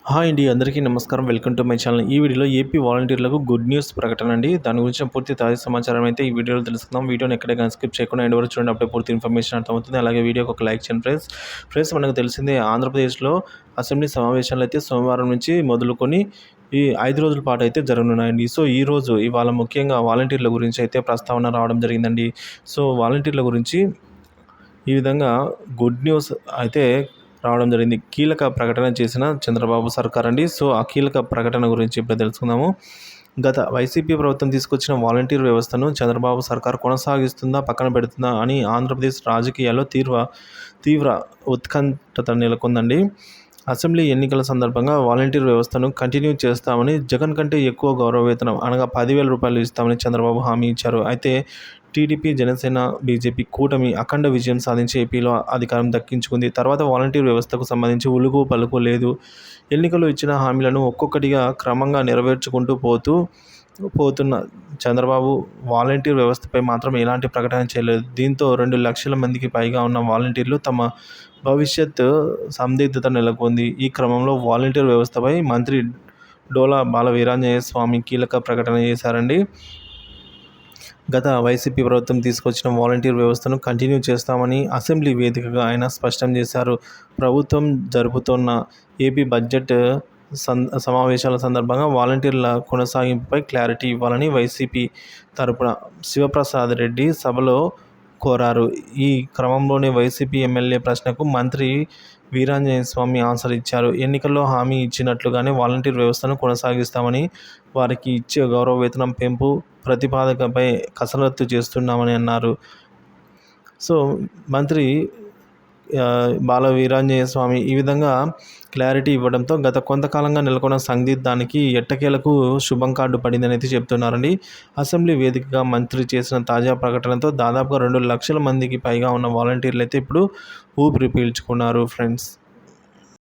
Hi అండి. అందరికీ నమస్కారం. Welcome to my channel. ఈ వీడియోలో ఏపీ వాలంటీర్లకు గుడ్ న్యూస్ ప్రకటన అండి. దాని గురించిన పూర్తి తాజా సమాచారం అయితే ఈ వీడియోలో తెలుసుకుందాం. వీడియోని ఎక్కడ గాని స్కిప్ చేయకుండా ఎండ్ వరకు చూడండి. అప్పుడే పూర్తి ఇన్ఫర్మేషన్ అర్థమవుతుంది. అలాగే వీడియోకి ఒక లైక్ చేయండి ఫ్రెండ్స్. మనకు తెలిసిందే ఆంధ్రప్రదేశ్లో అసెంబ్లీ సమావేశాలు అయితే సోమవారం నుంచి మొదలుకొని ఈ 5 రోజుల పాటు అయితే జరగనున్నాయండి. సో ఇవాళ ముఖ్యంగా వాలంటీర్ల గురించి అయితే ప్రస్తావన రావడం జరిగిందండి. సో వాలంటీర్ల గురించి ఈ విధంగా గుడ్ న్యూస్ అయితే రావడం జరిగింది. కీలక ప్రకటన చేసిన చంద్రబాబు సర్కార్ అండి. సో ఆ కీలక ప్రకటన గురించి ఇప్పుడు తెలుసుకుందాము. గత వైసీపీ ప్రభుత్వం తీసుకొచ్చిన వాలంటీర్ వ్యవస్థను చంద్రబాబు సర్కార్ కొనసాగిస్తుందా, పక్కన పెడుతుందా అని ఆంధ్రప్రదేశ్ రాజకీయాల్లో తీవ్ర ఉత్కంఠత నెలకొందండి. అసెంబ్లీ ఎన్నికల సందర్భంగా వాలంటీర్ వ్యవస్థను కంటిన్యూ చేస్తామని, జగన్ కంటే ఎక్కువ గౌరవ వేతనం అనగా 10,000 రూపాయలు ఇస్తామని చంద్రబాబు హామీ ఇచ్చారు. అయితే టీడీపీ, జనసేన, బీజేపీ కూటమి అఖండ విజయం సాధించి ఏపీలో అధికారం దక్కించుకుంది. తర్వాత వాలంటీర్ వ్యవస్థకు సంబంధించి ఉలుకు పలుకు లేదు. ఎన్నికల్లో ఇచ్చిన హామీలను ఒక్కొక్కటిగా క్రమంగా నెరవేర్చుకుంటూ పోతున్న చంద్రబాబు వాలంటీర్ వ్యవస్థపై మాత్రం ఎలాంటి ప్రకటన చేయలేదు. దీంతో 2 లక్షల మందికి పైగా ఉన్న వాలంటీర్లు తమ భవిష్యత్ సందిగ్ధత నెలకొంది. ఈ క్రమంలో వాలంటీర్ వ్యవస్థపై మంత్రి డోలా బాల వీరాంజనేయ స్వామి కీలక ప్రకటన చేశారండి. గత వైసీపీ ప్రభుత్వం తీసుకొచ్చిన వాలంటీర్ వ్యవస్థను కంటిన్యూ చేస్తామని అసెంబ్లీ వేదికగా ఆయన స్పష్టం చేశారు. ప్రభుత్వం జరుపుతోన్న ఏపీ బడ్జెట్ సమావేశాల సందర్భంగా వాలంటీర్ల కొనసాగింపుపై క్లారిటీ ఇవ్వాలని వైసీపీ తరపున శివప్రసాద్ రెడ్డి సభలో కోరారు. ఈ క్రమంలోనే వైసీపీ ఎమ్మెల్యే ప్రశ్నకు మంత్రి వీరాంజనేయ స్వామి ఆన్సర్ ఇచ్చారు. ఎన్నికల్లో హామీ ఇచ్చినట్లుగానే వాలంటీర్ వ్యవస్థను కొనసాగిస్తామని, వారికి ఇచ్చే గౌరవ వేతనం పెంపు ప్రతిపాదకపై కసరత్తు చేస్తున్నామని అన్నారు. సో మంత్రి బాల వీరాంజనేయ స్వామి ఈ విధంగా క్లారిటీ ఇవ్వడంతో గత కొంతకాలంగా నెలకొన్న సందిగ్ధానికి ఎట్టకేలకు శుభం కార్డు పడిందని అయితే చెప్తున్నారండి. అసెంబ్లీ వేదికగా మంత్రి చేసిన తాజా ప్రకటనతో దాదాపుగా 2 లక్షల మందికి పైగా ఉన్న వాలంటీర్లు అయితే ఇప్పుడు ఊపిరి పీల్చుకున్నారు ఫ్రెండ్స్.